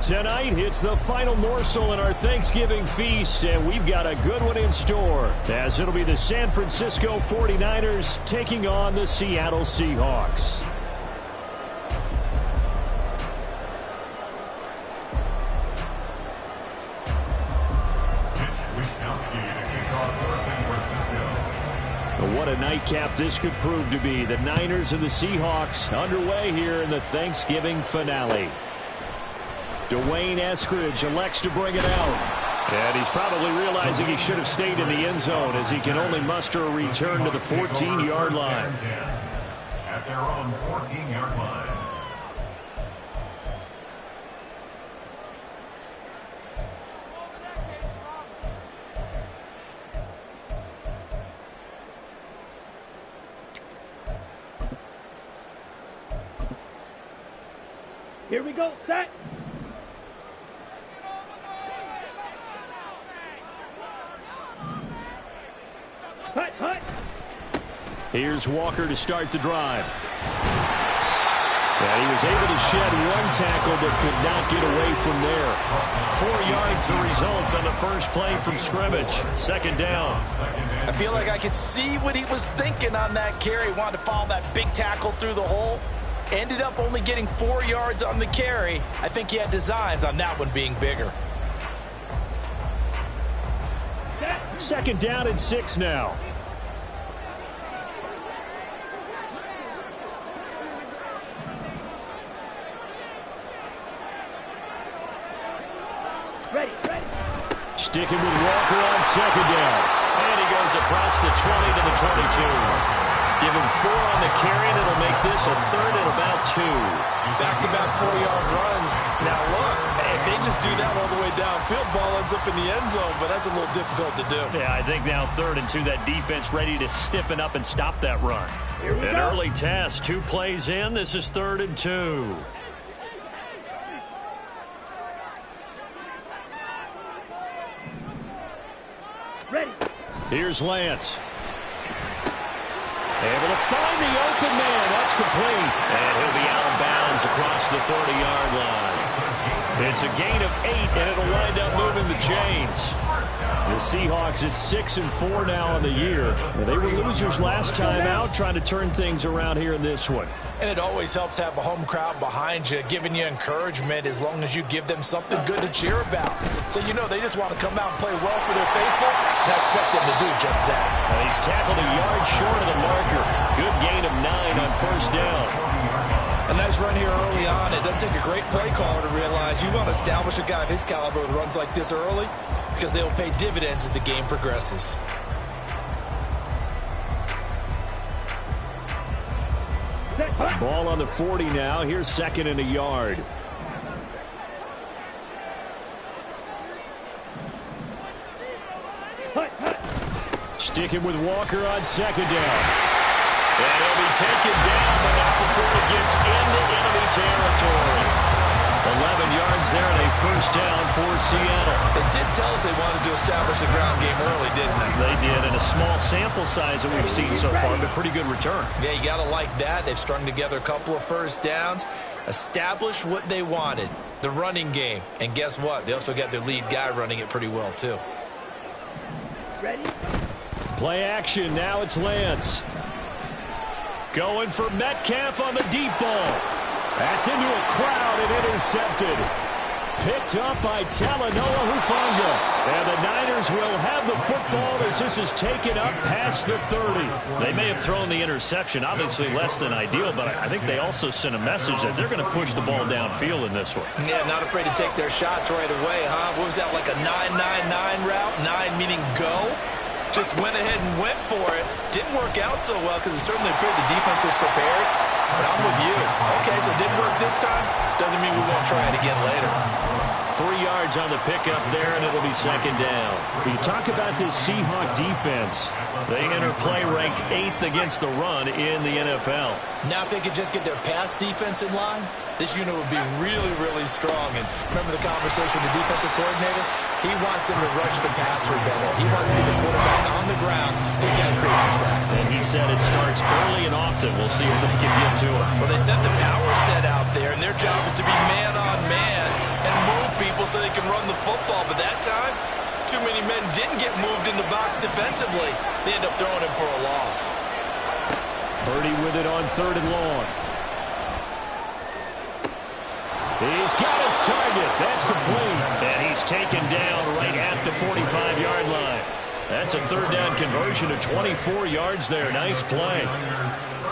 Tonight, it's the final morsel in our Thanksgiving feast, and we've got a good one in store, as it'll be the San Francisco 49ers taking on the Seattle Seahawks. What a nightcap this could prove to be. The Niners and the Seahawks underway here in the Thanksgiving finale. Dwayne Eskridge elects to bring it out. And he's probably realizing he should have stayed in the end zone, as he can only muster a return to the 14-yard line. At their own 14-yard line. Here we go, set. Hut, hut. Here's Walker to start the drive. And he was able to shed one tackle but could not get away from there. 4 yards the result on the first play from scrimmage. Second down. I feel like I could see what he was thinking on that carry. Wanted to follow that big tackle through the hole. Ended up only getting 4 yards on the carry. I think he had designs on that one being bigger. Second down and 6 now. Ready, ready. Sticking with Walker on second down. And he goes across the 20 to the 22. Give him 4 on the carry, and it'll make this a third and about 2. Back-to-back 4-yard runs. Now look, if they just do that all the way downfield, ball ends up in the end zone, but that's a little difficult to do. Yeah, I think now 3rd and 2, that defense ready to stiffen up and stop that run. An early test, 2 plays in. This is 3rd and 2. Ready. Here's Lance. Able to find the open man. That's complete. And he'll be out of bounds across the 30-yard line. It's a gain of 8, and it'll wind up moving the chains. The Seahawks at 6-4 now on the year. They were losers last time out, trying to turn things around here in this one. And it always helps to have a home crowd behind you, giving you encouragement as long as you give them something good to cheer about. So you know they just want to come out and play well for their faithful, and I expect them to do just that. And he's tackled a yard short of the marker. Good gain of 9 on first down. A nice run here early on. It doesn't take a great play caller to realize you want to establish a guy of his caliber with runs like this early, because they will pay dividends as the game progresses. Ball on the 40 now. Here's 2nd and a yard. Sticking with Walker on second down. And he'll be taken down, but not before he gets into enemy territory. 11 yards there and a first down for Seattle. They did tell us they wanted to establish the ground game early, didn't they? They did, in a small sample size that we've seen so far, but pretty good return. Yeah, you got to like that. They've strung together a couple of first downs, established what they wanted, the running game. And guess what? They also got their lead guy running it pretty well, too. Ready? Play action. Now it's Lance. Going for Metcalf on the deep ball. That's into a crowd and intercepted. Picked up by Talanoa Hufanga. And the Niners will have the football as this is taken up past the 30. They may have thrown the interception, obviously less than ideal, but I think they also sent a message that they're going to push the ball downfield in this one. Yeah, not afraid to take their shots right away, huh? What was that, like a 9-9-9 route? 9 meaning go? Just went ahead and went for it. Didn't work out so well because it certainly appeared the defense was prepared. But I'm with you. Okay, so it didn't work this time. Doesn't mean we won't try it again later. 3 yards on the pickup there, and it'll be second down. You talk about this Seahawk defense. They enter play ranked 8th against the run in the NFL. Now if they could just get their pass defense in line, this unit would be really, really strong. And remember the conversation with the defensive coordinator? He wants them to rush the passer better. He wants to see the quarterback on the ground. They've got to create some sacks. And he said it starts early and often. We'll see if they can get to it. Well, they sent the power set out there, and their job is to be man-on-man and move so they can run the football. But that time, too many men didn't get moved in the box defensively. They end up throwing him for a loss. Purdy with it on 3rd and long. He's got his target. That's complete. And he's taken down right at the 45-yard line. That's a 3rd down conversion of 24 yards there. Nice play.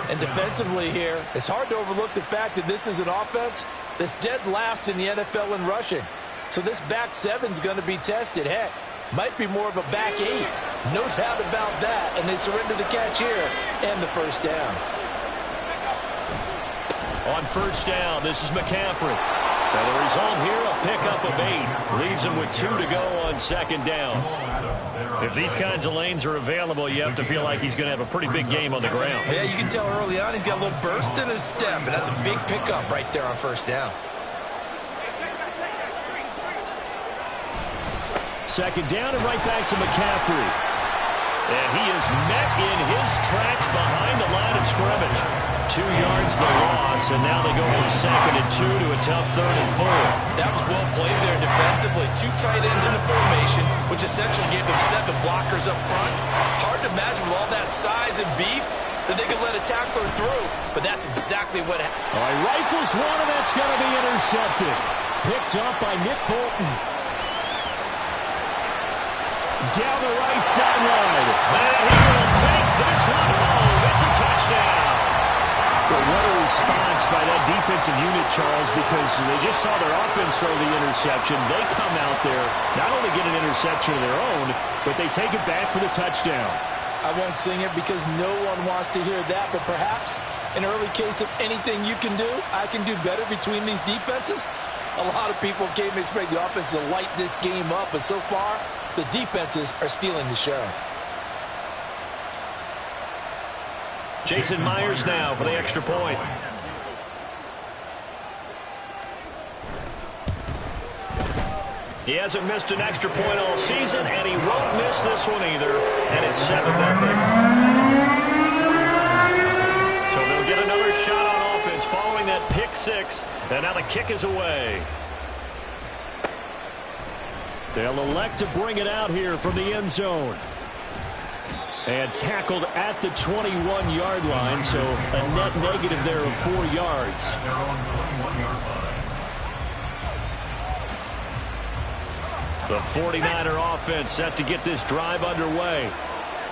And defensively here, it's hard to overlook the fact that this is an offense that's dead last in the NFL in rushing. So this back 7's going to be tested. Heck, might be more of a back 8. No doubt about that. And they surrender the catch here and the 1st down. On 1st down, this is McCaffrey. And the result here, a pickup of 8. Leaves him with 2 to go on 2nd down. If these kinds of lanes are available, you have to feel like he's going to have a pretty big game on the ground. Yeah, you can tell early on he's got a little burst in his step, and that's a big pickup right there on 1st down. 2nd down and right back to McCaffrey. And he is met in his tracks behind the line of scrimmage. 2 yards the loss, and now they go from 2nd and 2 to a tough 3rd and 4. That was well played there defensively. 2 tight ends in the formation, which essentially gave them 7 blockers up front. Hard to imagine with all that size and beef that they could let a tackler through, but that's exactly what happened. All right, rifles one, and that's going to be intercepted. Picked up by Nick Bolton. Down the right sideline. And he will take this one home. It's a touchdown. But what a response by that defensive unit, Charles, because they just saw their offense throw the interception. They come out there, not only get an interception of their own, but they take it back for the touchdown. I won't sing it because no one wants to hear that, but perhaps an early case of anything you can do, I can do better between these defenses. A lot of people came to expect the offense to light this game up, but so far, the defenses are stealing the show. Jason Myers now for the extra point. He hasn't missed an extra point all season, and he won't miss this one either. And it's 7-0. So they'll get another shot on offense following that pick 6. And now the kick is away. They'll elect to bring it out here from the end zone. And tackled at the 21-yard line, so a net negative there of 4 yards. The 49er offense set to get this drive underway.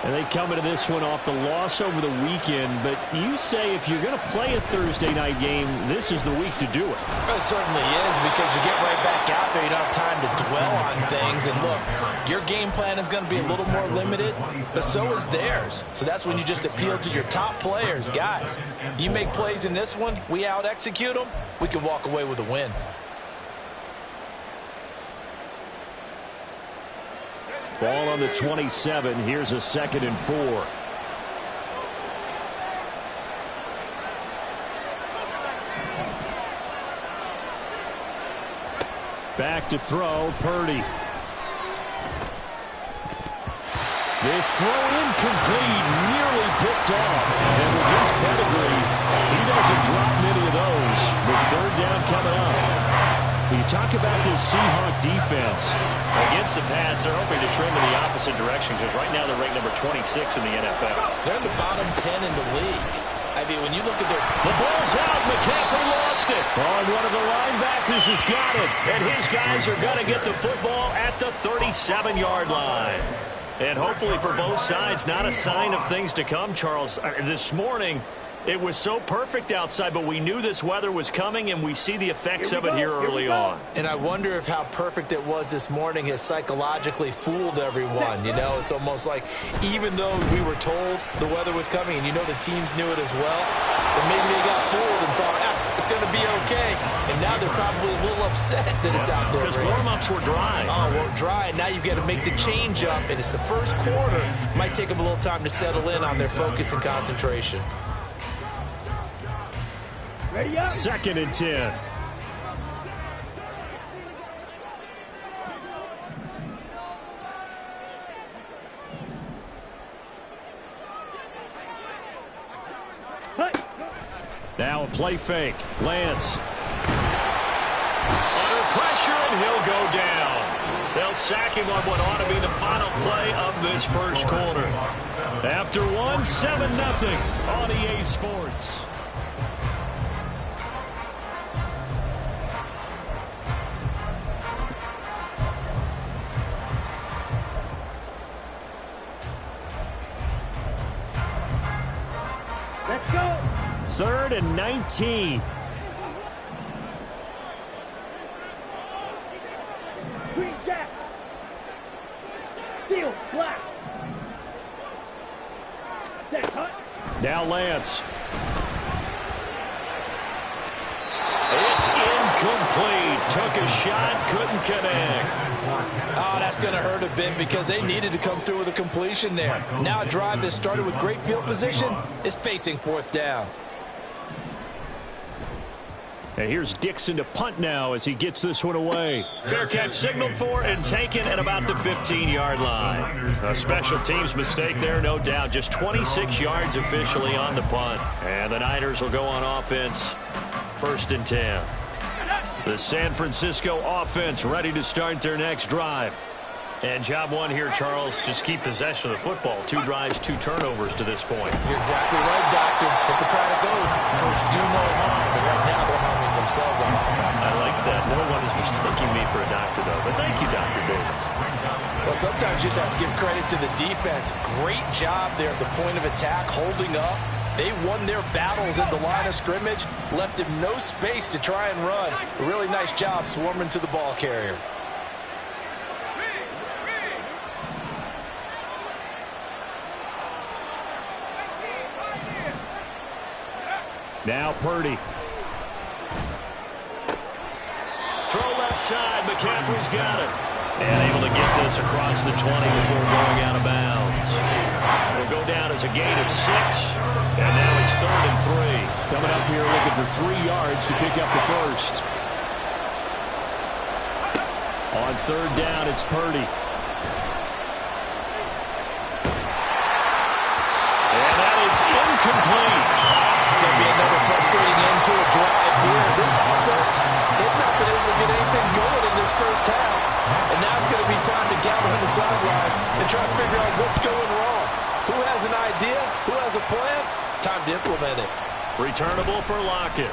And they come into this one off the loss over the weekend. But you say if you're going to play a Thursday night game, this is the week to do it. It certainly is, because you get right back out there. You don't have time to dwell on things. And look, your game plan is going to be a little more limited, but so is theirs. So that's when you just appeal to your top players. Guys, you make plays in this one, we out-execute them, we can walk away with a win. Ball on the 27. Here's a 2nd and 4. Back to throw, Purdy. This throw incomplete, nearly picked off. And with his pedigree, he doesn't drop many of those. With 3rd down coming up. You talk about this Seahawk defense. Against the pass, they're hoping to trim in the opposite direction because right now they're ranked number 26 in the NFL. They're in the bottom 10 in the league. I mean, when you look at their... The ball's out. McCaffrey lost it. Oh, one of the linebackers has got it. And his guys are going to get the football at the 37-yard line. And hopefully for both sides, not a sign of things to come, Charles. This morning, it was so perfect outside, but we knew this weather was coming, and we see the effects of it here early on. And I wonder if how perfect it was this morning has psychologically fooled everyone. You know, it's almost like even though we were told the weather was coming, and you know the teams knew it as well, then maybe they got fooled and thought, it's going to be okay. And now they're probably a little upset that it's out there. Because warm-ups were dry. Oh, well, dry. Now you've got to make the change up, and it's the first quarter. Might take them a little time to settle in on their focus and concentration. 2nd and 10. Now a play fake. Lance. Under pressure, and he'll go down. They'll sack him on what ought to be the final play of this first quarter. After one, 7-0 on EA Sports. Let's go. 3rd and 19. Green jack. Steel black. That's hot. Now Lance. It's incomplete. Took a shot, couldn't connect. Oh, that's going to hurt a bit because they needed to come through with a completion there. Now a drive that started with great field position is facing 4th down. And here's Dixon to punt now as he gets this one away. Fair catch signaled for and taken at about the 15-yard line. A special teams mistake there, no doubt. Just 26 yards officially on the punt. And the Niners will go on offense. 1st and 10. The San Francisco offense ready to start their next drive. And job one here, Charles, just keep possession of the football. 2 drives, 2 turnovers to this point. You're exactly right, Doctor. Hippocratic oath. First, do no harm. But right now, they're harming themselves on offense. I like that. No one is mistaking me for a doctor, though. But thank you, Dr. Davis. Well, sometimes you just have to give credit to the defense. Great job there at the point of attack, holding up. They won their battles at the line of scrimmage, left him no space to try and run. A really nice job swarming to the ball carrier. Now Purdy. Throw left side. McCaffrey's got it. And able to get this across the 20 before going out of bounds. Will go down as a gain of 6. And now it's 3rd and 3. Coming up here looking for 3 yards to pick up the first. On 3rd down, it's Purdy. And that is incomplete. It's going to be another frustrating end to a drive here. This offense, they've not been able to get anything going in this first half. And now it's going to be time to gather on the sidelines and try to figure out what's going wrong. Who has an idea? Who has a plan? Time to implement it. Returnable for Lockett.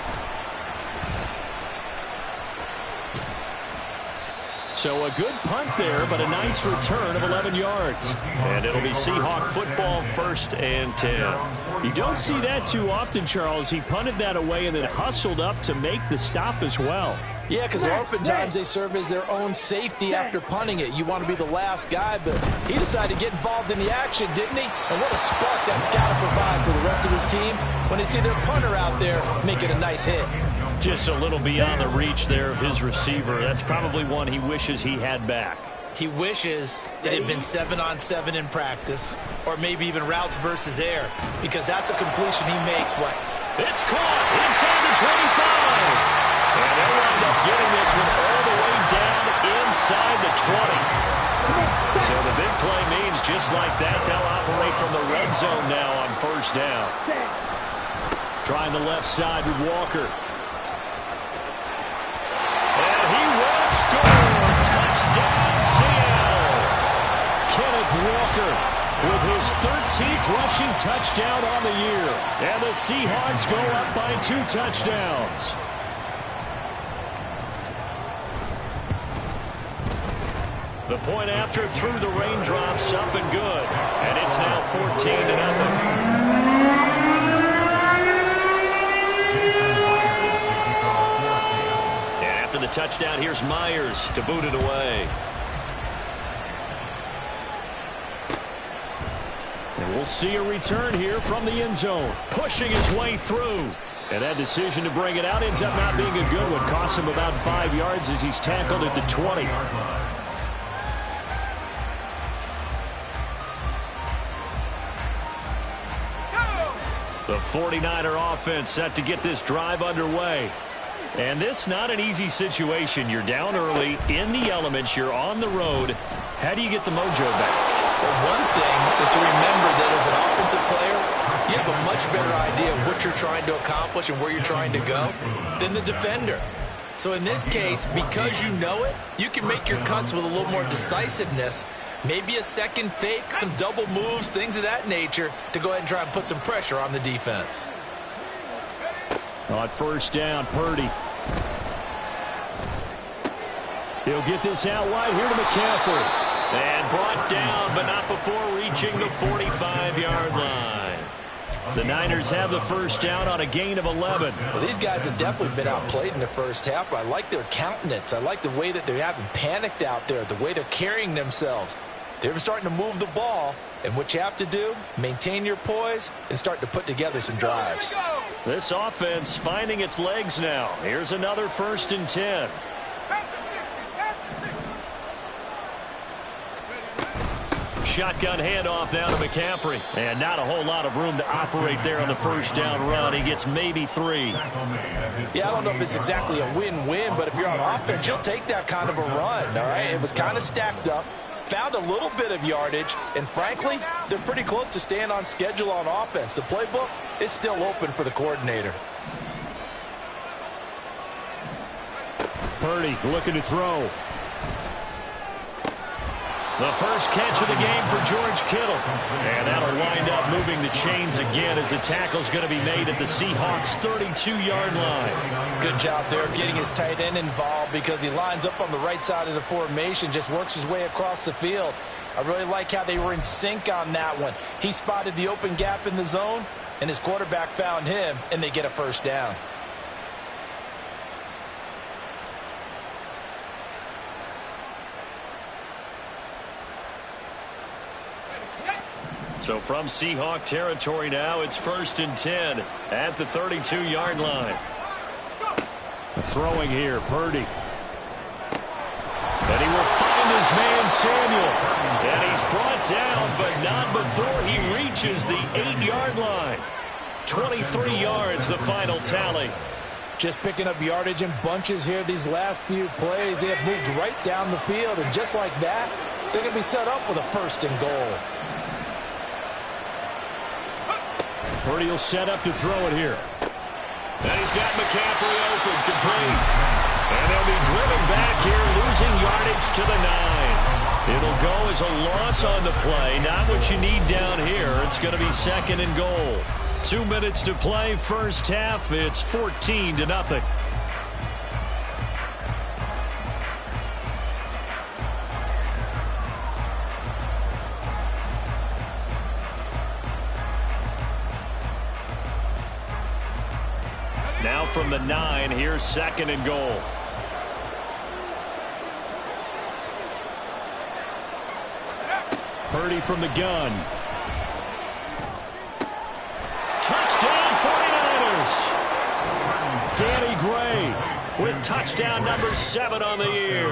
So a good punt there, but a nice return of 11 yards. And it'll be Seahawk football, 1st and 10. You don't see that too often, Charles. He punted that away and then hustled up to make the stop as well. Yeah, because oftentimes they serve as their own safety after punting it. You want to be the last guy, but he decided to get involved in the action, didn't he? And what a spark that's got to provide for the rest of his team when they see their punter out there making a nice hit. Just a little beyond the reach there of his receiver. That's probably one he wishes he had back. He wishes it had been 7-on-7 in practice, or maybe even routes versus air, because that's a completion he makes. What? It's caught inside the 25. And they'll wind up getting this one all the way down inside the 20. So the big play means just like that, they'll operate from the red zone now on 1st down. Trying the left side with Walker. And he will score. Touchdown, Seattle. Kenneth Walker with his 13th rushing touchdown on the year. And the Seahawks go up by 2 touchdowns. The point after threw the raindrops up and good. And it's now 14-0. And after the touchdown, here's Myers to boot it away. And we'll see a return here from the end zone. Pushing his way through. And that decision to bring it out ends up not being a good one. Costs him about 5 yards as he's tackled at the 20. The 49er offense set to get this drive underway. And this not an easy situation. You're down early, in the elements, you're on the road. How do you get the mojo back? Well, one thing is to remember that as an offensive player, you have a much better idea of what you're trying to accomplish and where you're trying to go than the defender. So in this case, because you know it, you can make your cuts with a little more decisiveness. Maybe a second fake, some double moves, things of that nature to go ahead and try and put some pressure on the defense. On first down, Purdy. He'll get this out wide here to McCaffrey. And brought down, but not before reaching the 45-yard line. The Niners have the first down on a gain of 11. Well, these guys have definitely been outplayed in the first half. I like their countenance. I like the way that they haven't panicked out there, the way they're carrying themselves. They're starting to move the ball, and what you have to do, maintain your poise and start to put together some drives. This offense finding its legs now. Here's another 1st and 10. Shotgun handoff now to McCaffrey. And not a whole lot of room to operate there on the first down run. He gets maybe 3. Yeah, I don't know if it's exactly a win-win, but if you're on offense, you'll take that kind of a run, all right? It was kind of stacked up, found a little bit of yardage, and frankly, they're pretty close to staying on schedule on offense. The playbook is still open for the coordinator. Purdy looking to throw. The first catch of the game for George Kittle. And that'll wind up moving the chains again as the tackle's going to be made at the Seahawks' 32-yard line. Good job there getting his tight end involved because he lines up on the right side of the formation, just works his way across the field. I really like how they were in sync on that one. He spotted the open gap in the zone, and his quarterback found him, and they get a first down. So from Seahawk territory now, it's 1st and 10 at the 32-yard line. Throwing here, Purdy. And he will find his man, Samuel. And he's brought down, but not before he reaches the 8-yard line. 23 yards, the final tally. Just picking up yardage in bunches here these last few plays. They have moved right down the field, and just like that, they're going to be set up with a 1st and goal. Purdy will set up to throw it here. And he's got McCaffrey open, complete. And they'll be driven back here, losing yardage to the 9. It'll go as a loss on the play. Not what you need down here. It's going to be 2nd and goal. 2 minutes to play, first half. It's 14-0. Now from the 9, here's 2nd and goal. Purdy from the gun. Touchdown 49ers. Danny Gray with touchdown number 7 on the year.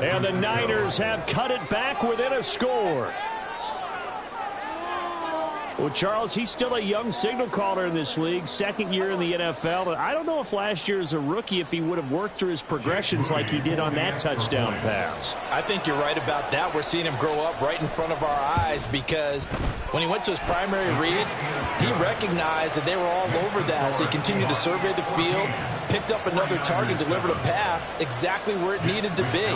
And the Niners have cut it back within a score. Well, Charles, he's still a young signal caller in this league, 2nd year in the NFL. I don't know if last year as a rookie if he would have worked through his progressions like he did on that touchdown pass. I think you're right about that. We're seeing him grow up right in front of our eyes because when he went to his primary read, he recognized that they were all over that. So he continued to survey the field, picked up another target, delivered a pass exactly where it needed to be.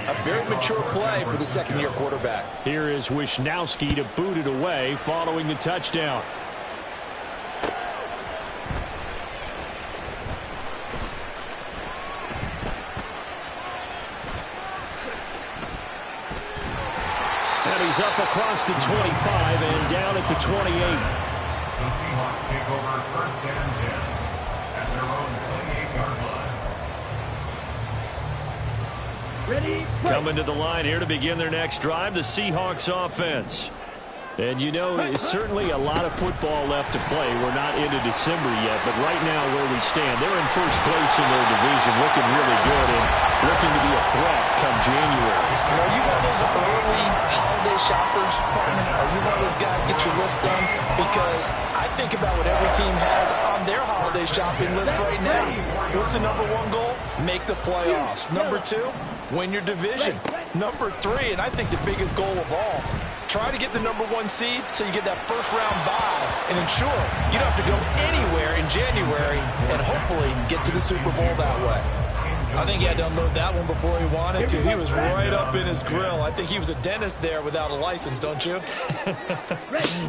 A very mature play for the 2nd-year quarterback. Here is Wisnowski to boot it away following the touchdown. And he's up across the 25 and down at the 28. The Seahawks take over 1st and 10 at their own 28-yard line. Ready? Coming to the line here to begin their next drive, the Seahawks offense. And you know, it's certainly a lot of football left to play. We're not into December yet, but right now where we stand, they're in 1st place in their division, looking really good and looking to be a threat come January. Are you one of those early holiday shoppers, partner? Are you one of those guys get your list done? Because I think about what every team has on their holiday shopping list right now. What's the number 1 goal? Make the playoffs. Number 2, win your division. Number 3, and I think the biggest goal of all, try to get the number 1 seed so you get that first-round bye and ensure you don't have to go anywhere in January and hopefully get to the Super Bowl that way. I think he had to unload that one before he wanted to. He was right up in his grill. I think he was a dentist there without a license, don't you?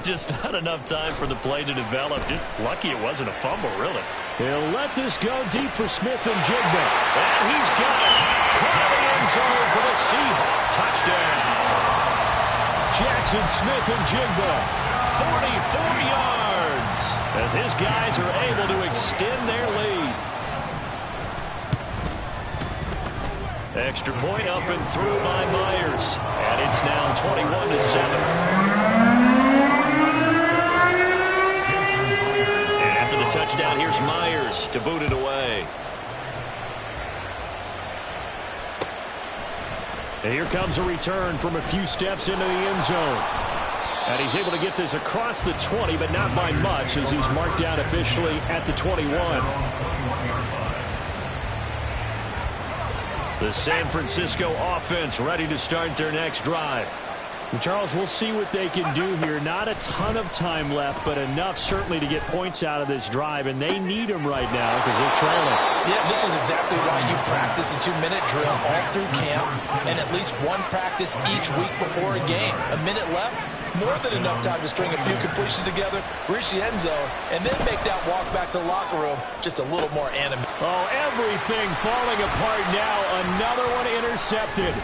Just not enough time for the play to develop. Just lucky it wasn't a fumble, really. He'll let this go deep for Smith and Jigba. And he's got it. Caught in the end zone for the Seahawks. Touchdown. Jackson Smith and Jigba. 44 yards as his guys are able to extend their lead. Extra point up and through by Myers. And it's now 21-7. And after the touchdown, here's Myers to boot it away. And here comes a return from a few steps into the end zone. And he's able to get this across the 20, but not by much, as he's marked down officially at the 21. The San Francisco offense ready to start their next drive. And Charles, we'll see what they can do here. Not a ton of time left, but enough certainly to get points out of this drive, and they need them right now because they're trailing. Yeah, this is exactly why you practice a 2-minute drill all through camp and at least one practice each week before a game. A minute left, more than enough time to string a few completions together, reach the end zone, and then make that walk back to the locker room just a little more animated. Oh, everything falling apart now. Another one intercepted.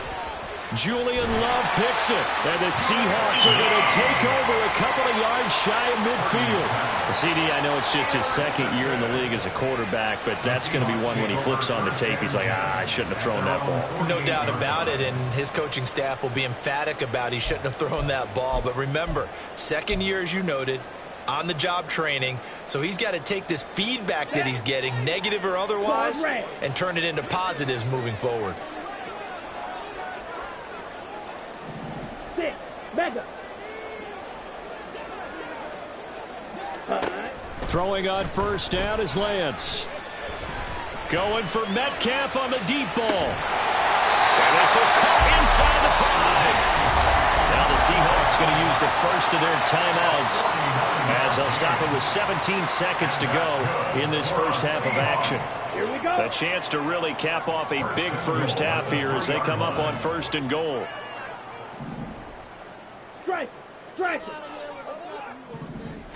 Julian Love picks it, and the Seahawks are going to take over a couple of yards shy of midfield. The CD, I know it's just his second year in the league as a quarterback, but that's going to be one when he flips on the tape. He's like, I shouldn't have thrown that ball. No doubt about it, and his coaching staff will be emphatic about he shouldn't have thrown that ball. But remember, second year, as you noted, on-the-job training, so he's got to take this feedback that he's getting, negative or otherwise, and turn it into positives moving forward. Mega. Throwing on first down is Lance. Going for Metcalf on the deep ball. And this is caught inside the 5. Now the Seahawks going to use the first of their timeouts as they'll stop it with 17 seconds to go in this first half of action. Here we go. A chance to really cap off a big first half here as they come up on 1st and goal. Strike it.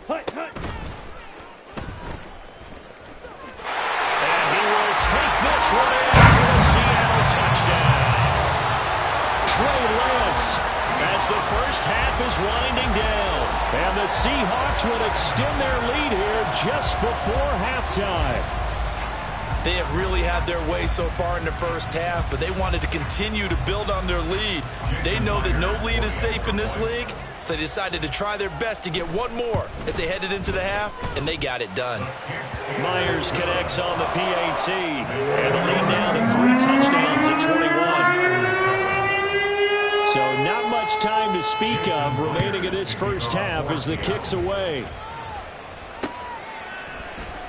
Hut. And he will take this one in for the Seattle touchdown. Trey Lance, as the first half is winding down. And the Seahawks would extend their lead here just before halftime. They have really had their way so far in the first half, but they wanted to continue to build on their lead. They know that no lead is safe in this league, so they decided to try their best to get one more as they headed into the half, and they got it done. Myers connects on the PAT, and the lead now to 3 touchdowns at 21. So not much time to speak of remaining in this first half as the kick's away.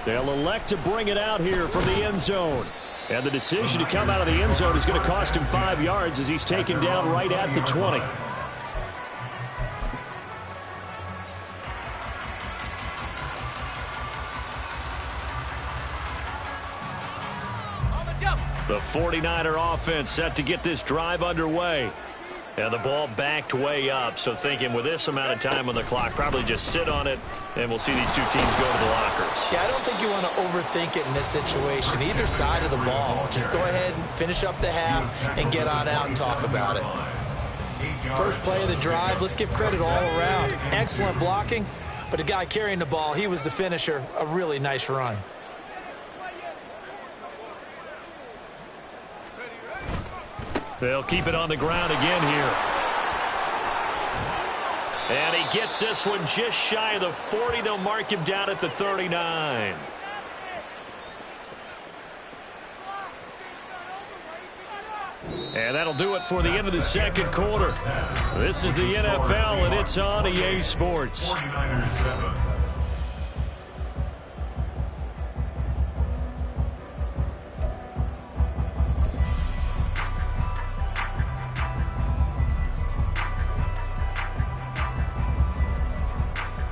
They'll elect to bring it out here from the end zone. And the decision to come out of the end zone is going to cost him 5 yards as he's taken down right at the 20. The 49er offense set to get this drive underway. And the ball backed way up, so thinking with this amount of time on the clock, probably just sit on it, and we'll see these two teams go to the lockers. Yeah, I don't think you want to overthink it in this situation. Either side of the ball, just go ahead and finish up the half and get on out and talk about it. First play of the drive, let's give credit all around. Excellent blocking, but the guy carrying the ball, he was the finisher. A really nice run. They'll keep it on the ground again here. And he gets this one just shy of the 40. They'll mark him down at the 39. And that'll do it for the end of the second quarter. This is the NFL, and it's on EA Sports. 49ers 7.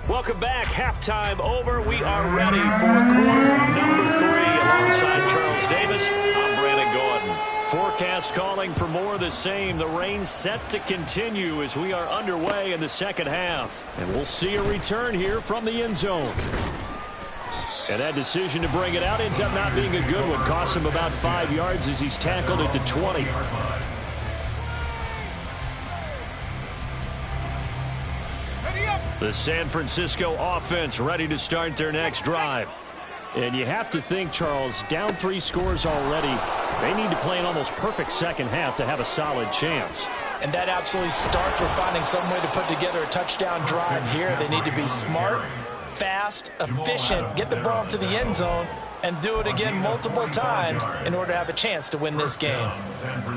Welcome back. Halftime over. We are ready for quarter number 3. Alongside Charles Davis, I'm Brandon Gaud. Forecast calling for more of the same. The rain set to continue as we are underway in the second half. And we'll see a return here from the end zone. And that decision to bring it out ends up not being a good one. Costs him about 5 yards as he's tackled at the 20. The San Francisco offense ready to start their next drive. And you have to think, Charles, down 3 scores already. They need to play an almost perfect second half to have a solid chance. And that absolutely starts with finding some way to put together a touchdown drive here. They need to be smart, fast, efficient, get the ball to the end zone, and do it again multiple times in order to have a chance to win this game.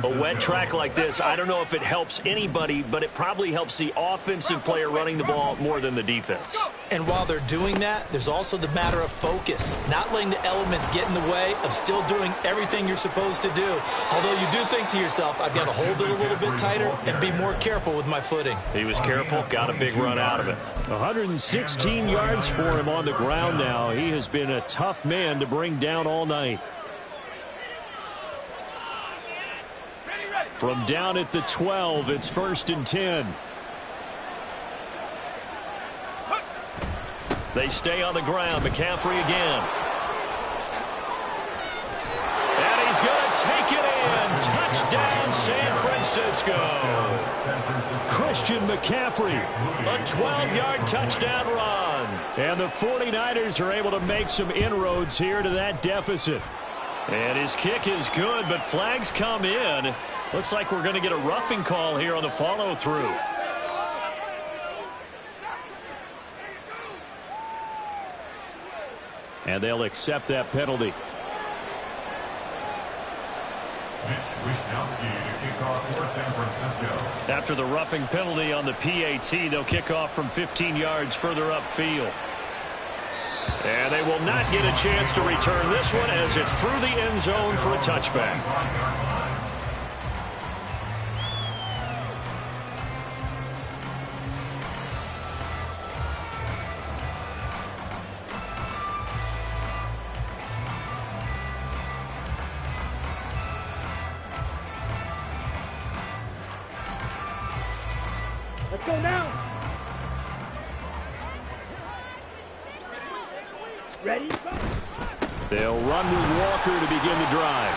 A wet track like this, I don't know if it helps anybody, but it probably helps the offensive player running the ball more than the defense. And while they're doing that, there's also the matter of focus, not letting the elements get in the way of still doing everything you're supposed to do. Although you do think to yourself, I've got to hold it a little bit tighter and be more careful with my footing. He was careful, got a big run out of it. 116 yards for him on the ground now. He has been a tough man to bring down all night. From down at the 12, it's 1st and 10. They stay on the ground. McCaffrey again. And he's going to take it in. Touchdown, San Francisco. Christian McCaffrey, a 12-yard touchdown run. And the 49ers are able to make some inroads here to that deficit. And his kick is good, but flags come in. Looks like we're going to get a roughing call here on the follow-through. And they'll accept that penalty. After the roughing penalty on the PAT, they'll kick off from 15 yards further upfield. And they will not get a chance to return this one as it's through the end zone for a touchback. Let's go now. Ready? They'll run with Walker to begin the drive.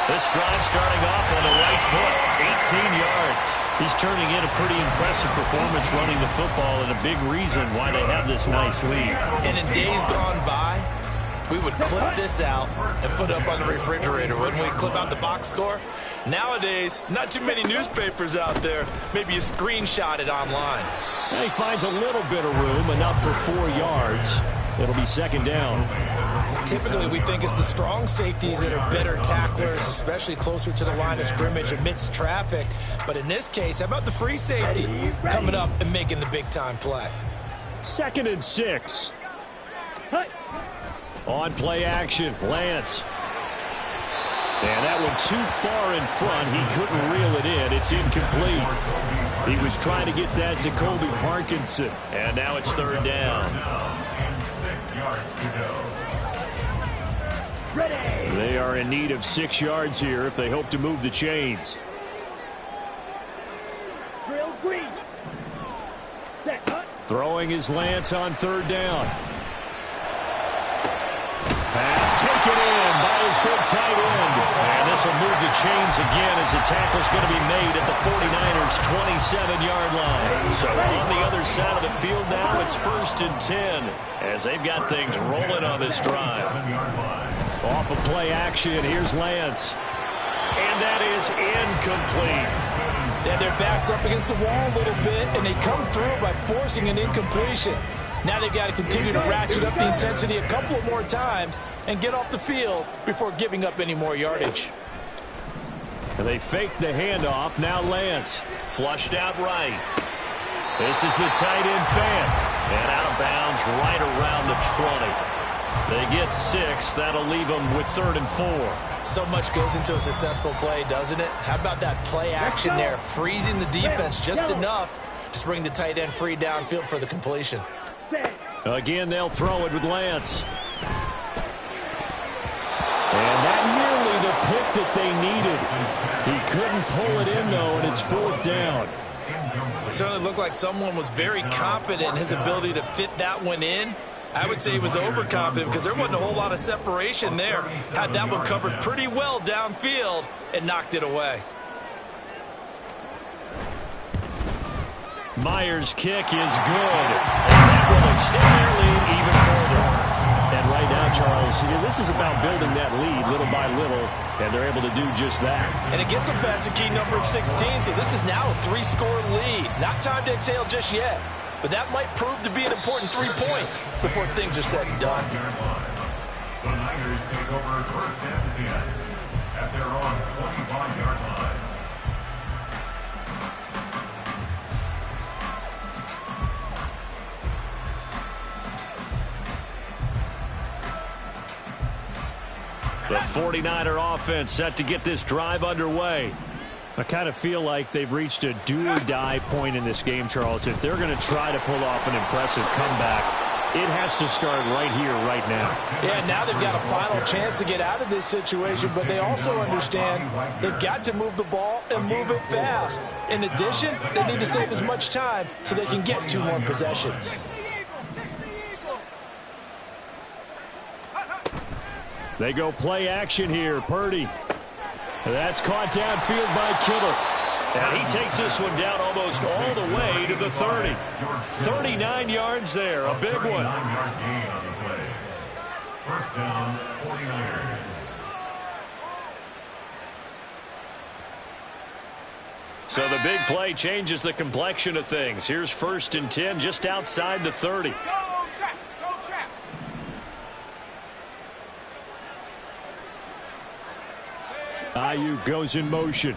This drive starting off on the right foot, 18 yards. He's turning in a pretty impressive performance running the football and a big reason why they have this nice lead. And in days gone by, we would clip this out and put it up on the refrigerator, wouldn't we? Clip out the box score. Nowadays, not too many newspapers out there. Maybe you screenshot it online. And he finds a little bit of room, enough for 4 yards. It'll be second down. Typically, we think it's the strong safeties that are better tacklers, especially closer to the line of scrimmage amidst traffic. But in this case, how about the free safety coming up and making the big-time play? 2nd and 6. On play action, Lance. And that one too far in front. He couldn't reel it in. It's incomplete. He was trying to get that to Colby Parkinson. And now it's 3rd down. And 6 yards to go. Ready. They are in need of 6 yards here if they hope to move the chains. Drill green. Set. Cut. Throwing his Lance on 3rd down. Pass taken in by his big tight end. And this will move the chains again as the tackle's going to be made at the 49ers' 27-yard line. So on the other side of the field now, it's 1st and 10 as they've got things rolling on this drive. Off of play action, here's Lance. And that is incomplete. Yeah, their back's up against the wall a little bit, and they come through by forcing an incompletion. Now they've got to continue to ratchet up the intensity a couple of more times and get off the field before giving up any more yardage. And they fake the handoff. Now Lance flushed out right. This is the tight end fan. And out of bounds right around the 20. They get 6. That'll leave them with 3rd and 4. So much goes into a successful play, doesn't it? How about that play action there, freezing the defense just enough to bring the tight end free downfield for the completion. Again, they'll throw it with Lance. And that that they needed. He couldn't pull it in, though, and it's 4th down. It certainly looked like someone was very confident in his ability to fit that one in. I would say he was overconfident because there wasn't a whole lot of separation there. Had that one covered pretty well downfield and knocked it away. Myers' kick is good. And that will extend their lead even further. And right now, Charles, this is about building that lead little by little, and they're able to do just that. And it gets them past the key number of 16, so this is now a 3-score lead. Not time to exhale just yet, but that might prove to be an important 3 points before things are said and done. The Niners take over 1st and 10 at their own 25-yard line. The 49er offense set to get this drive underway. I kind of feel like they've reached a do-or-die point in this game, Charles. If they're going to try to pull off an impressive comeback, it has to start right here, right now. Yeah, now they've got a final chance to get out of this situation, but they also understand they've got to move the ball and move it fast. In addition, they need to save as much time so they can get 2 more possessions. They go play action here. Purdy. That's caught downfield by Kittle. And he takes this one down almost all the way to the 30. 39 yards there. A big one. 9-yard gain on the play. 1st down, 49ers. So the big play changes the complexion of things. Here's 1st and 10 just outside the 30. Ayuk goes in motion.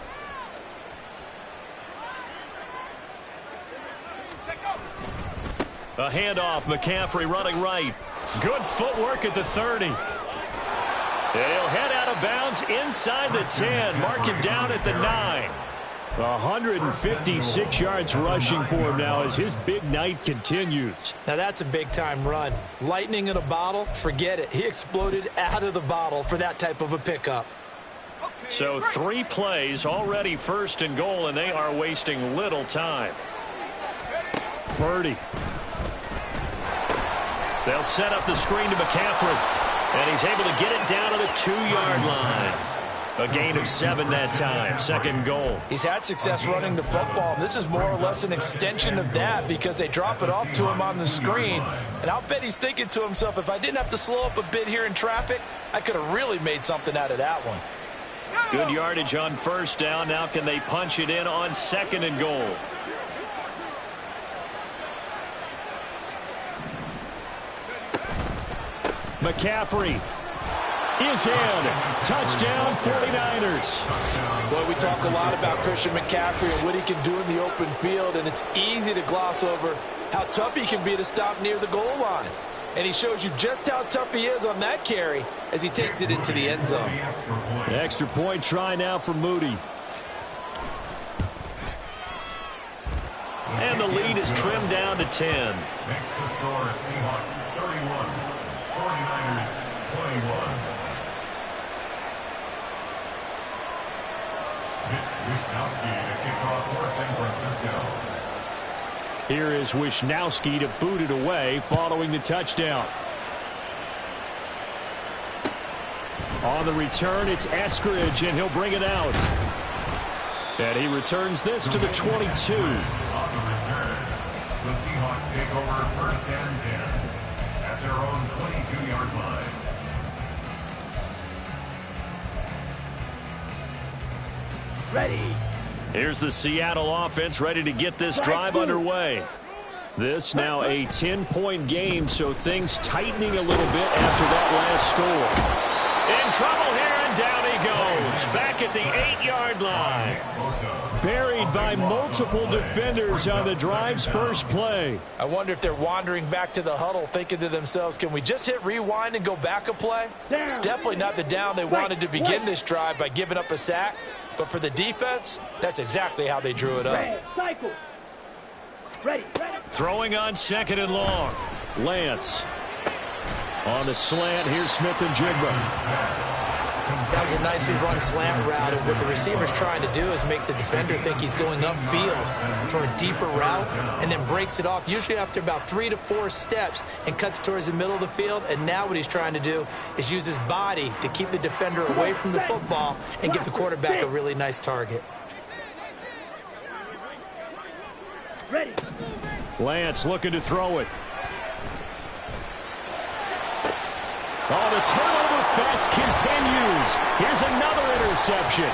A handoff. McCaffrey running right. Good footwork at the 30. And he'll head out of bounds inside the 10. Mark him down at the 9. 156 yards rushing for him now as his big night continues. Now that's a big-time run. Lightning in a bottle, forget it. He exploded out of the bottle for that type of a pickup. So 3 plays, already 1st and goal, and they are wasting little time. Purdy. They'll set up the screen to McCaffrey, and he's able to get it down to the 2-yard line. A gain of 7 that time, 2nd goal. He's had success running the football, and this is more or less an extension of that because they drop it off to him on the screen. And I'll bet he's thinking to himself, if I didn't have to slow up a bit here in traffic, I could have really made something out of that one. Good yardage on 1st down. Now can they punch it in on 2nd and goal? McCaffrey is in. Touchdown 49ers. Well, we talk a lot about Christian McCaffrey and what he can do in the open field, and it's easy to gloss over how tough he can be to stop near the goal line. And he shows you just how tough he is on that carry as he takes it into the end zone. The extra point try now for Moody. And the lead is trimmed down to 10. Next to score, Seahawks 31, 49ers 21. Mitch Wishnowsky to kick off for San Francisco. Here is Wishnowsky to boot it away following the touchdown. On the return, it's Eskridge, and he'll bring it out. And he returns this to the 22. On the return, the Seahawks take over 1st and 10 at their own 22-yard line. Ready. Here's the Seattle offense ready to get this drive underway. This now a 10-point game, so things tightening a little bit after that last score. In trouble here, and down he goes. Back at the 8-yard line. Buried by multiple defenders on the drive's first play. I wonder if they're wandering back to the huddle thinking to themselves, can we just hit rewind and go back a play? Definitely not the down they wanted to begin this drive by giving up a sack. But for the defense, that's exactly how they drew it up. Ready. Throwing on 2nd and long. Lance. On the slant, here's Smith and Jigba. That was a nicely run slant route, and what the receiver's trying to do is make the defender think he's going upfield for a deeper route, and then breaks it off, usually after about 3 to 4 steps, and cuts towards the middle of the field. And now what he's trying to do is use his body to keep the defender away from the football and give the quarterback a really nice target. Ready. Lance looking to throw it. Oh, the turnover fest continues. Here's another interception.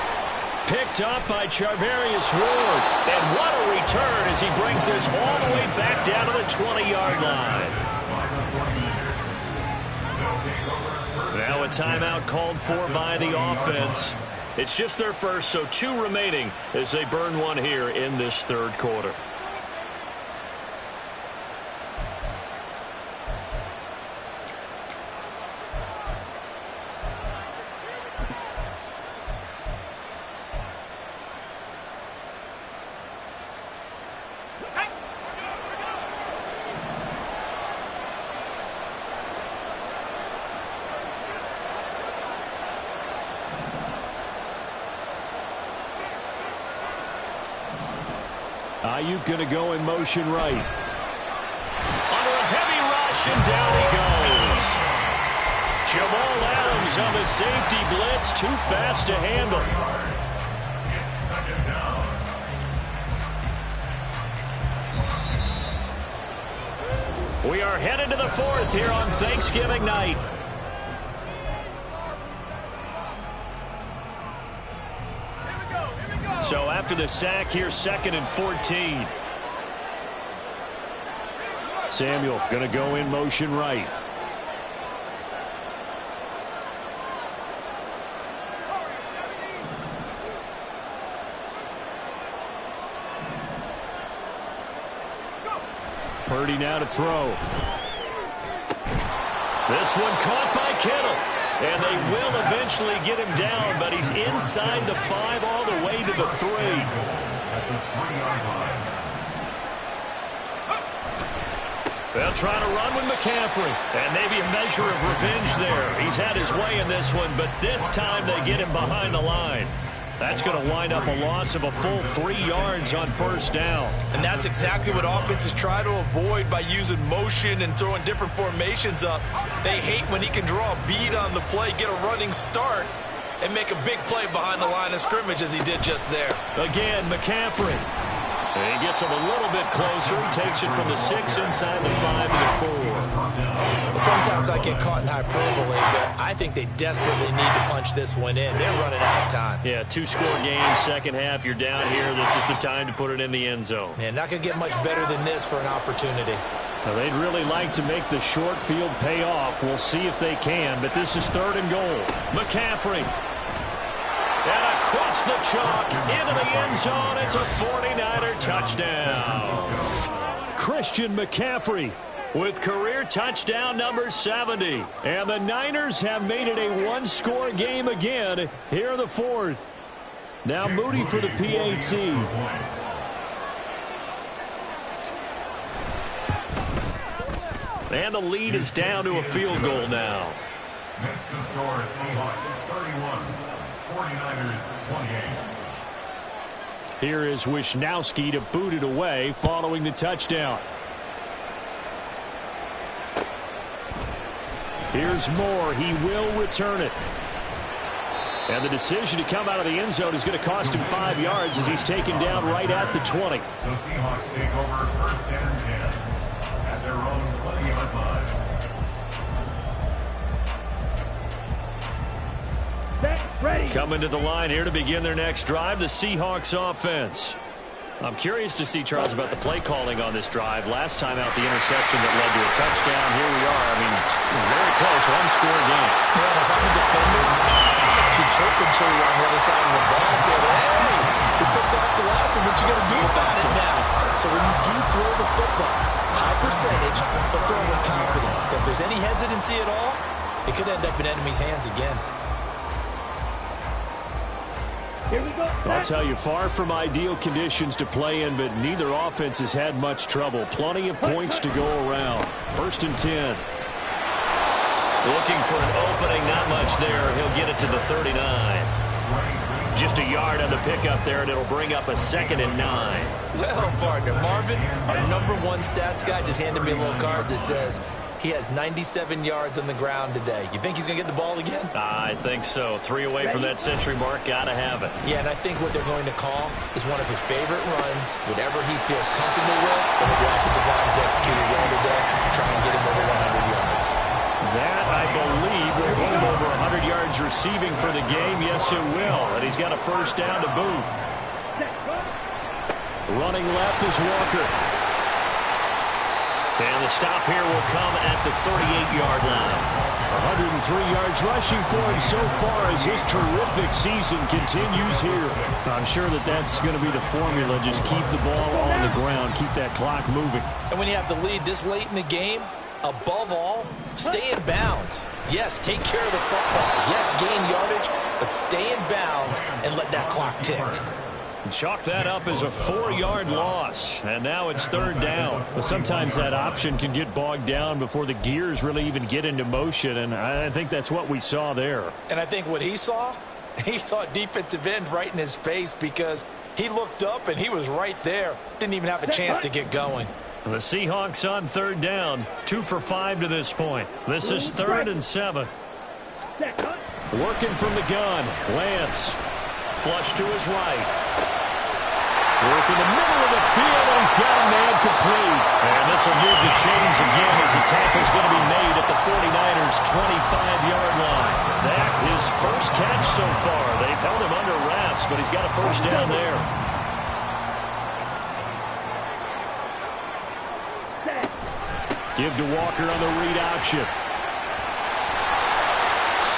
Picked up by Charvarius Ward. And what a return as he brings this all the way back down to the 20-yard line. Now a timeout called for by the offense. It's just their first, so 2 remaining as they burn one here in this third quarter. Ayuk going to go in motion right. Under a heavy rush, and down he goes. Jamal Adams on the safety blitz, too fast to handle. We are headed to the 4th here on Thanksgiving night. So after the sack here, 2nd and 14. Samuel going to go in motion right. Purdy now to throw. This one caught by Kittle. And they will eventually get him down, but he's inside the 5 all the way to the 3. They'll try to run with McCaffrey. And maybe a measure of revenge there. He's had his way in this one, but this time they get him behind the line. That's going to wind up a loss of a full 3 yards on 1st down. And that's exactly what offenses try to avoid by using motion and throwing different formations up. They hate when he can draw a bead on the play, get a running start, and make a big play behind the line of scrimmage as he did just there. Again, McCaffrey. And he gets him a little bit closer. He takes it from the 6 inside the 5 to the 4. Sometimes I get caught in hyperbole, but I think they desperately need to punch this one in. They're running out of time. Yeah, 2-score game, second half. You're down here. This is the time to put it in the end zone. Man, not going to get much better than this for an opportunity. Now, they'd really like to make the short field pay off. We'll see if they can, but this is 3rd and goal. McCaffrey. And across the chalk, into the end zone. It's a 49er touchdown. Christian McCaffrey with career touchdown number 70. And the Niners have made it a 1-score game again here in the 4th. Now Moody for the PAT. And the lead is down to a field goal now. Next to score, Seahawks 31, 49ers 28. Here is Wisnowski to boot it away following the touchdown. Here's Moore. He will return it. And the decision to come out of the end zone is going to cost him 5 yards as he's taken down right at the 20. The Seahawks take over 1st and 10 at their own 20-yard line. Ready. Coming to the line here to begin their next drive, the Seahawks offense. I'm curious to see, Charles, about the play calling on this drive. Last time out, the interception that led to a touchdown. Here we are. I mean, very close, 1-score game. Yeah, if I'm a defender, I should chirp until you're on the other side of the ball and say, hey, you picked off the last one. What you going to do about it now? So when you do throw the football, high percentage, but throw with confidence. If there's any hesitancy at all, it could end up in enemy's hands again. Here we go. I'll tell you, far from ideal conditions to play in, but neither offense has had much trouble. Plenty of points to go around. 1st and 10. Looking for an opening, not much there. He'll get it to the 39. Just a yard on the pickup there, and it'll bring up a 2nd and 9. Well, partner, Marvin, our #1 stats guy, just handed me a little card that says he has 97 yards on the ground today. You think he's going to get the ball again? I think so. 3 away from that century mark. Got to have it. Yeah, and I think what they're going to call is one of his favorite runs, whatever he feels comfortable with, and what the offensive line has executed well today, try and get him over 100 yards. That, I believe, will put him over 100 yards receiving for the game. Yes, it will. And he's got a 1st down to boot. Running left is Walker. And the stop here will come at the 38-yard line. 103 yards rushing for him so far as his terrific season continues here. I'm sure that that's going to be the formula. Just keep the ball on the ground. Keep that clock moving. And when you have the lead this late in the game, above all, stay in bounds. Yes, take care of the football. Yes, gain yardage, but stay in bounds and let that clock tick. Chalk that up as a 4-yard loss, and now it's 3rd down. But sometimes that option can get bogged down before the gears really even get into motion, and I think that's what we saw there. And I think what he saw defensive end right in his face, because he looked up and he was right there. Didn't even have a chance to get going. The Seahawks on 3rd down, 2 for 5 to this point. This is 3rd and 7. Working from the gun, Lance. Flush to his right. Work in the middle of the field, and he's got a man complete. And this will move the chains again as the tackle's going to be made at the 49ers' 25-yard line. That his first catch so far. They've held him under wraps, but he's got a 1st down there. Give to Walker on the read option.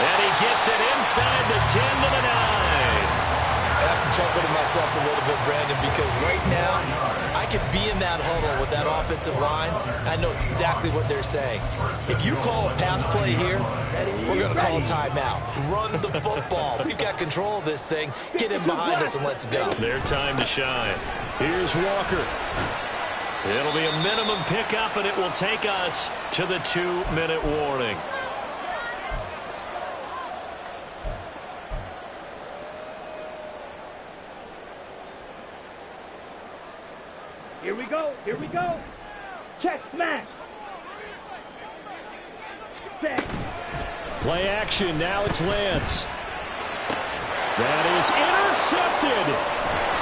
And he gets it inside the 10 to the 9. I have to chuckle to myself a little bit, Brandon, because right now I could be in that huddle with that offensive line. I know exactly what they're saying. If you call a pass play here, we're going to call a timeout. Run the football. We've got control of this thing. Get in behind us and let's go. Their time to shine. Here's Walker. It'll be a minimum pickup, and it will take us to the 2-minute warning. Here we go. Here we go. Check smash. Set. Play action. Now it's Lance. That is intercepted.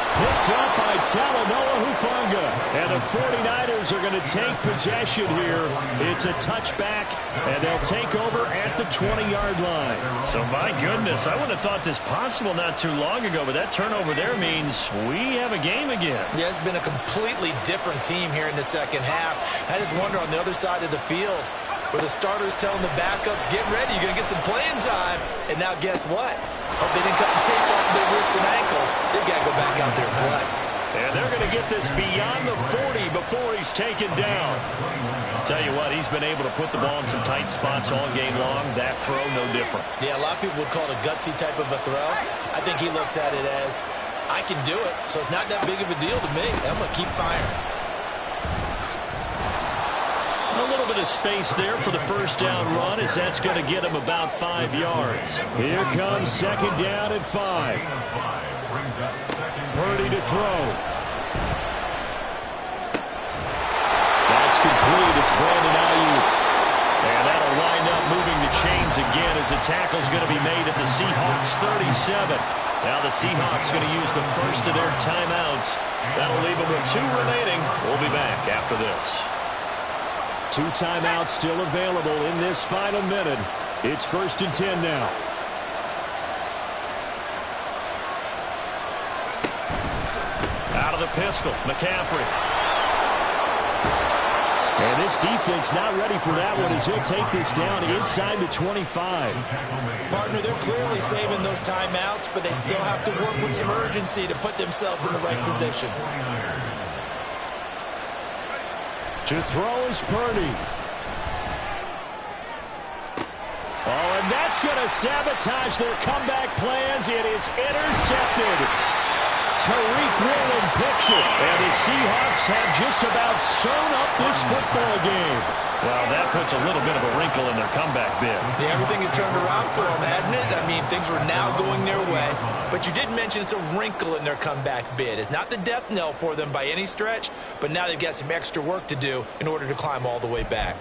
Picked up by Talanoa Hufanga. And the 49ers are going to take possession here. It's a touchback, and they'll take over at the 20-yard line. So, my goodness, I wouldn't have thought this possible not too long ago, but that turnover there means we have a game again. Yeah, it's been a completely different team here in the second half. I just wonder on the other side of the field, where the starters telling the backups, get ready, you're going to get some playing time. And now guess what? Hope they didn't cut the tape off of their wrists and ankles. They've got to go back out there and play. And they're going to get this beyond the 40 before he's taken down. Tell you what, he's been able to put the ball in some tight spots all game long. That throw, no different. Yeah, a lot of people would call it a gutsy type of a throw. I think he looks at it as, I can do it, so it's not that big of a deal to me. I'm going to keep firing. A little bit of space there for the 1st down run, as that's going to get him about 5 yards. Here comes 2nd down at 5. Purdy to throw. That's complete. It's Brandon Ayuk. And that'll wind up moving the chains again as the tackle's going to be made at the Seahawks 37. Now the Seahawks going to use the first of their timeouts. That'll leave them with 2 remaining. We'll be back after this. 2 timeouts still available in this final minute. It's 1st and 10 now. Out of the pistol, McCaffrey. And this defense not ready for that one as he'll take this down inside the 25. Partner, they're clearly saving those timeouts, but they still have to work with some urgency to put themselves in the right position. To throw is Purdy. Oh, and that's going to sabotage their comeback plans. It is intercepted. Tariq Woolen picks it. And the Seahawks have just about sewn up this football game. Well, that puts a little bit of a wrinkle in their comeback bid. Yeah, everything had turned around for them, hadn't it? I mean, things were now going their way. But you did mention it's a wrinkle in their comeback bid. It's not the death knell for them by any stretch, but now they've got some extra work to do in order to climb all the way back.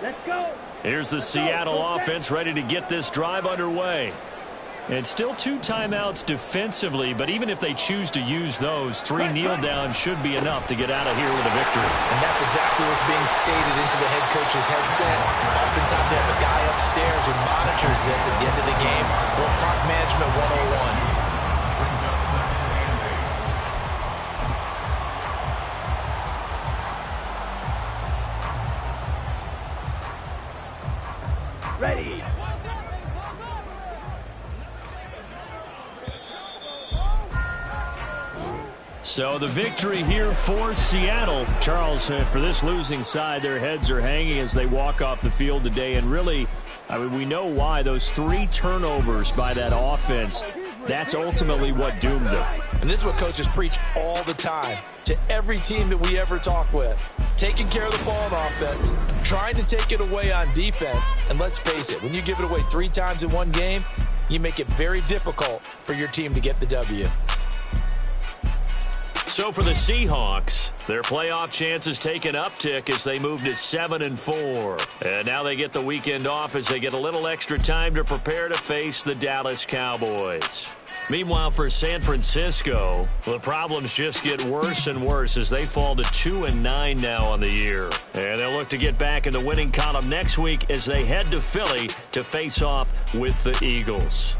Let's go. Here's the Seattle offense ready to get this drive underway. And still 2 timeouts defensively, but even if they choose to use those, 3 kneel downs should be enough to get out of here with a victory. And that's exactly what's being stated into the head coach's headset. Oftentimes they have a guy upstairs who monitors this at the end of the game. Little clock management 101. Ready. So the victory here for Seattle. Charles, for this losing side, their heads are hanging as they walk off the field today. And really, I mean, we know why. Those 3 turnovers by that offense, that's ultimately what doomed them. And this is what coaches preach all the time to every team that we ever talk with. Taking care of the ball on offense, trying to take it away on defense. And let's face it, when you give it away 3 times in one game, you make it very difficult for your team to get the W. So for the Seahawks, their playoff chances take an uptick as they move to 7-4. And now they get the weekend off as they get a little extra time to prepare to face the Dallas Cowboys. Meanwhile, for San Francisco, the problems just get worse and worse as they fall to 2-9 now on the year. And they'll look to get back in the winning column next week as they head to Philly to face off with the Eagles.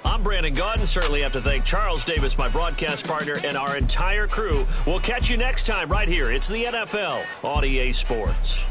I'm Brandon Gaudin. Certainly have to thank Charles Davis, my broadcast partner, and our entire crew. We'll catch you next time right here. It's the NFL on EA Sports.